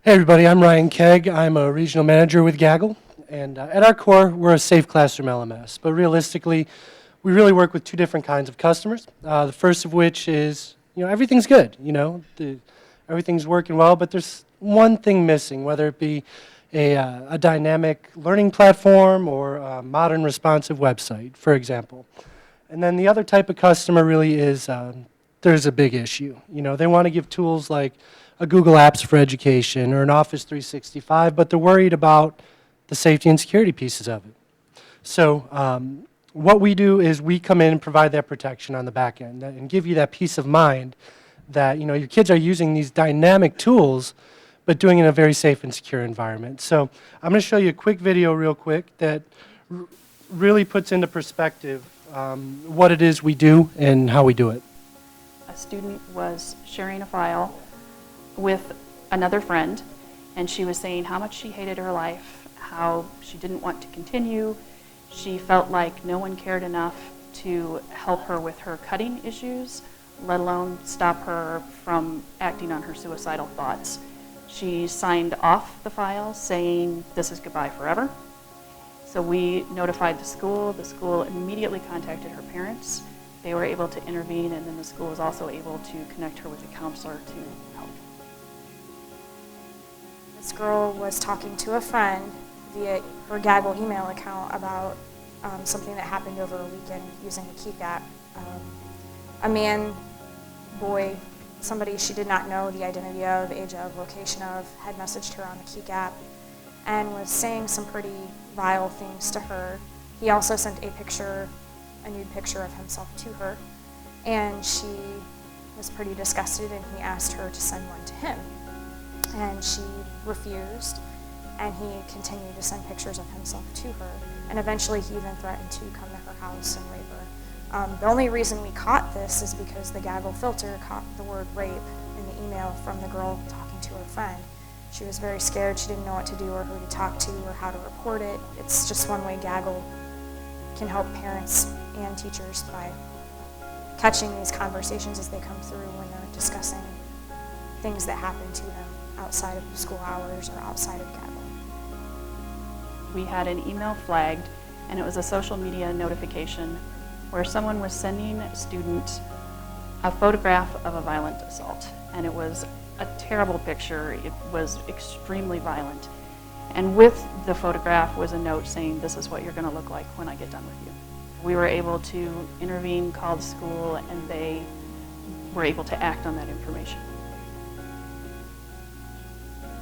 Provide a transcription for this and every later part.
Hey everybody, I'm Ryan Kegg. I'm a regional manager with Gaggle, and at our core, we're a safe classroom LMS. But realistically, we really work with two different kinds of customers. The first of which is, everything's good. Everything's working well, but there's one thing missing, whether it be a dynamic learning platform or a modern responsive website, for example. And then the other type of customer really is there's a big issue. They want to give tools like a Google Apps for Education or an Office 365, but they're worried about the safety and security pieces of it. So what we do is we come in and provide that protection on the back end and give you that peace of mind that your kids are using these dynamic tools, but doing it in a very safe and secure environment. So I'm going to show you a quick video real quick that really puts into perspective what it is we do and how we do it. A student was sharing a file with another friend, and she was saying how much she hated her life, how she didn't want to continue. She felt like no one cared enough to help her with her cutting issues, let alone stop her from acting on her suicidal thoughts. She signed off the file saying, "This is goodbye forever." So we notified the school. The school immediately contacted her parents. They were able to intervene, and then the school was also able to connect her with a counselor to help. This girl was talking to a friend via her Gaggle email account about something that happened over a weekend using the Keep app. A man, boy, somebody she did not know the identity of, age of, location of, had messaged her on the Keep app and was saying some pretty vile things to her. He also sent a nude picture of himself to her, and she was pretty disgusted, and he asked her to send one to him. And she refused, and he continued to send pictures of himself to her, and eventually he even threatened to come to her house and rape her. The only reason we caught this is because the Gaggle filter caught the word rape in the email from the girl talking to her friend. She was very scared. She didn't know what to do or who to talk to or how to report it. It's just one way Gaggle can help parents and teachers by catching these conversations as they come through when they're discussing things that happen to them outside of school hours or outside of Gaggle. We had an email flagged, and it was a social media notification where someone was sending a student a photograph of a violent assault, and it was a terrible picture. It was extremely violent. And with the photograph was a note saying, "This is what you're going to look like when I get done with you." We were able to intervene, call the school, and they were able to act on that information.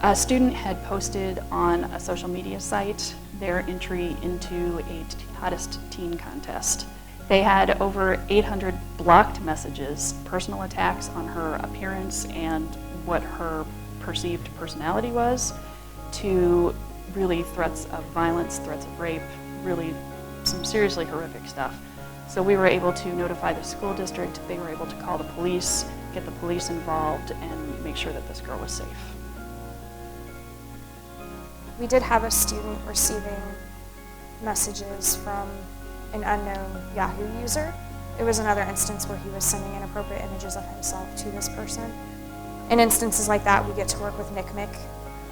A student had posted on a social media site their entry into a hottest teen contest. They had over 800 blocked messages, personal attacks on her appearance and what her perceived personality was, to really threats of violence, threats of rape, really some seriously horrific stuff. So we were able to notify the school district. They were able to call the police, get the police involved, and make sure that this girl was safe. We did have a student receiving messages from an unknown Yahoo user. It was another instance where he was sending inappropriate images of himself to this person. In instances like that, we get to work with NCMEC,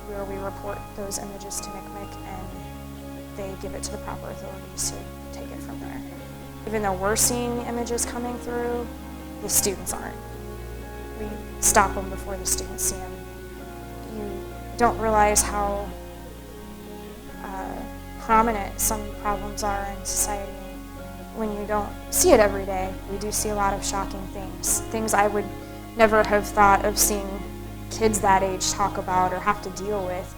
where we report those images to NCMEC, and they give it to the proper authorities to take it from there. Even though we're seeing images coming through, the students aren't. We stop them before the students see them. You don't realize how prominent some problems are in society when you don't see it every day. We do see a lot of shocking things I would never have thought of seeing kids that age talk about or have to deal with.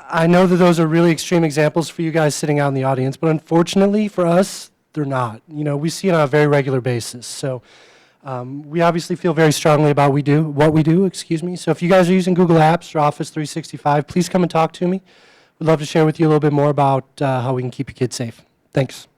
I know that those are really extreme examples for you guys sitting out in the audience, but unfortunately for us, they're not. We see it on a very regular basis. So we obviously feel very strongly about what we do. So if you guys are using Google Apps or Office 365, please come and talk to me. We'd love to share with you a little bit more about how we can keep your kids safe. Thanks.